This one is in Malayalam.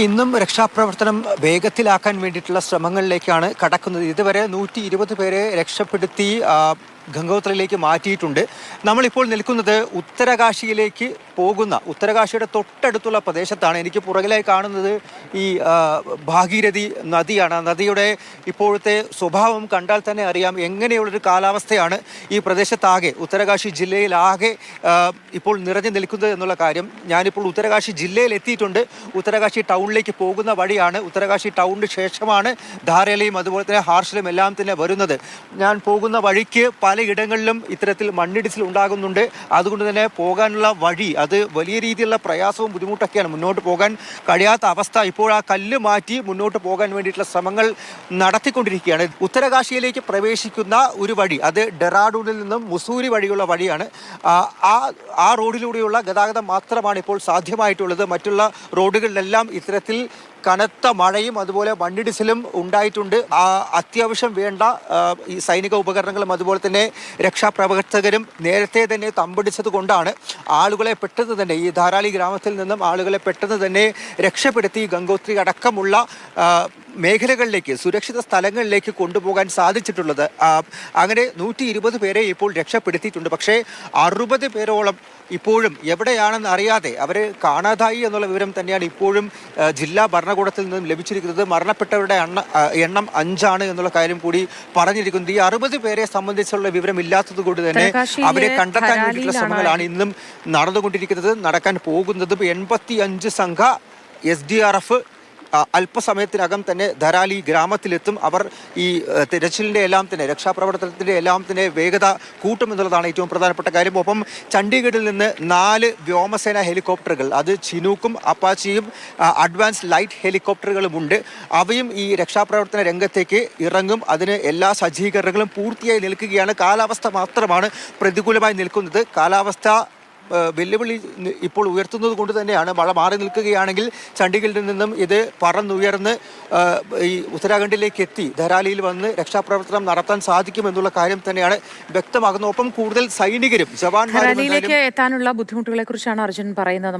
ഇന്നും രക്ഷാപ്രവർത്തനം വേഗത്തിലാക്കാൻ വേണ്ടിയിട്ടുള്ള ശ്രമങ്ങളിലേക്കാണ് കടക്കുന്നത്. ഇതുവരെ 120 പേരെ രക്ഷപ്പെടുത്തി ഗംഗോത്രിയിലേക്ക് മാറ്റിയിട്ടുണ്ട്. നമ്മളിപ്പോൾ നിൽക്കുന്നത് ഉത്തരകാശിയിലേക്ക് പോകുന്ന ഉത്തരകാശിയുടെ തൊട്ടടുത്തുള്ള പ്രദേശത്താണ്. എനിക്ക് പുറകിലായി കാണുന്നത് ഈ ഭാഗീരഥി നദിയാണ്. നദിയുടെ ഇപ്പോഴത്തെ സ്വഭാവം കണ്ടാൽ തന്നെ അറിയാം എങ്ങനെയുള്ളൊരു കാലാവസ്ഥയാണ് ഈ പ്രദേശത്താകെ, ഉത്തരകാശി ജില്ലയിലാകെ ഇപ്പോൾ നിറഞ്ഞു നിൽക്കുന്നത് എന്നുള്ള കാര്യം. ഞാനിപ്പോൾ ഉത്തരകാശി ജില്ലയിൽ എത്തിയിട്ടുണ്ട്. ഉത്തരകാശി ടൗണിലേക്ക് പോകുന്ന വഴിയാണ്. ഉത്തരകാശി ടൗണിന് ശേഷമാണ് ധാരയിലെയും അതുപോലെ തന്നെ ഹാർഷിലും എല്ലാം തന്നെ വരുന്നത്. ഞാൻ പോകുന്ന വഴിക്ക് പലയിടങ്ങളിലും ഇത്തരത്തിൽ മണ്ണിടിച്ചിൽ ഉണ്ടാകുന്നുണ്ട്. അതുകൊണ്ട് തന്നെ പോകാനുള്ള വഴി അത് വലിയ രീതിയിലുള്ള പ്രയാസവും ബുദ്ധിമുട്ടൊക്കെയാണ്. മുന്നോട്ട് പോകാൻ കഴിയാത്ത അവസ്ഥ. ഇപ്പോൾ ആ കല്ല് മാറ്റി മുന്നോട്ട് പോകാൻ വേണ്ടിയിട്ടുള്ള ശ്രമങ്ങൾ നടത്തിക്കൊണ്ടിരിക്കുകയാണ്. ഉത്തരകാശിയിലേക്ക് പ്രവേശിക്കുന്ന ഒരു വഴി, അത് ഡെറാഡൂണിൽ നിന്നും മുസൂരി വഴിയുള്ള വഴിയാണ്. ആ റോഡിലൂടെയുള്ള ഗതാഗതം മാത്രമാണ് ഇപ്പോൾ സാധ്യമായിട്ടുള്ളത്. മറ്റുള്ള റോഡുകളിലെല്ലാം ഇത്തരത്തിൽ കനത്ത മഴയും അതുപോലെ മണ്ണിടിച്ചിലും ഉണ്ടായിട്ടുണ്ട്. അത്യാവശ്യം വേണ്ട ഈ സൈനിക ഉപകരണങ്ങളും അതുപോലെ തന്നെ രക്ഷാപ്രവർത്തകരും നേരത്തെ തന്നെ തമ്പടിച്ചത് കൊണ്ടാണ് ആളുകളെ പെട്ടെന്ന് തന്നെ ഈ ധാരാളി ഗ്രാമത്തിൽ നിന്നും ആളുകളെ പെട്ടെന്ന് തന്നെ രക്ഷപ്പെടുത്തി ഗംഗോത്രി അടക്കമുള്ള മേഖലകളിലേക്ക്, സുരക്ഷിത സ്ഥലങ്ങളിലേക്ക് കൊണ്ടുപോകാൻ സാധിച്ചിട്ടുള്ളത്. അങ്ങനെ 120 പേരെ ഇപ്പോൾ രക്ഷപ്പെടുത്തിയിട്ടുണ്ട്. പക്ഷേ 60 പേരോളം ഇപ്പോഴും എവിടെയാണെന്ന് അറിയാതെ അവർ കാണാതായി എന്നുള്ള വിവരം തന്നെയാണ് ഇപ്പോഴും ജില്ലാ ഭരണകൂടത്തിൽ നിന്നും ലഭിച്ചിരിക്കുന്നത്. മരണപ്പെട്ടവരുടെ എണ്ണം 5 എന്നുള്ള കാര്യം കൂടി പറഞ്ഞിരിക്കുന്നത്. ഈ 60 പേരെ സംബന്ധിച്ചുള്ള വിവരം ഇല്ലാത്തത് കൊണ്ട് തന്നെ അവരെ കണ്ടെത്താൻ വേണ്ടിയിട്ടുള്ള ശ്രമങ്ങളാണ് ഇന്നും നടന്നുകൊണ്ടിരിക്കുന്നത്, നടക്കാൻ പോകുന്നതും. 85 സംഘ SDRF അല്പസമയത്തിനകം തന്നെ ധരാലി ഗ്രാമത്തിലെത്തും. അവർ ഈ തിരച്ചിലിൻ്റെ എല്ലാം തന്നെ, രക്ഷാപ്രവർത്തനത്തിൻ്റെ എല്ലാം തന്നെ വേഗത കൂട്ടുമെന്നുള്ളതാണ് ഏറ്റവും പ്രധാനപ്പെട്ട കാര്യം. ഒപ്പം ചണ്ഡീഗഡിൽ നിന്ന് 4 വ്യോമസേന ഹെലികോപ്റ്ററുകൾ, അത് ചിനൂക്കും അപ്പാച്ചിയും അഡ്വാൻസ് ലൈറ്റ് ഹെലികോപ്റ്ററുകളുമുണ്ട്. അവയും ഈ രക്ഷാപ്രവർത്തന രംഗത്തേക്ക് ഇറങ്ങും. അതിന് എല്ലാ സജ്ജീകരണങ്ങളും പൂർത്തിയായി നിൽക്കുകയാണ്. കാലാവസ്ഥ മാത്രമാണ് പ്രതികൂലമായി നിൽക്കുന്നത്. കാലാവസ്ഥ വെല്ലുവിളി ഇപ്പോൾ ഉയർത്തുന്നത് കൊണ്ട് തന്നെയാണ്. മഴ മാറി നിൽക്കുകയാണെങ്കിൽ ചണ്ഡീഗഡിൽ നിന്നും ഇത് പറന്നുയർന്ന് ഈ ഉത്തരാഖണ്ഡിലേക്ക് എത്തി ധരാലിയിൽ വന്ന് രക്ഷാപ്രവർത്തനം നടത്താൻ സാധിക്കുമെന്നുള്ള കാര്യം തന്നെയാണ് വ്യക്തമാകുന്നത്. ഒപ്പം കൂടുതൽ സൈനികരും ജവാന്മാരും എത്താനുള്ള ബുദ്ധിമുട്ടുകളെ കുറിച്ചാണ് അർജുൻ പറയുന്നത്.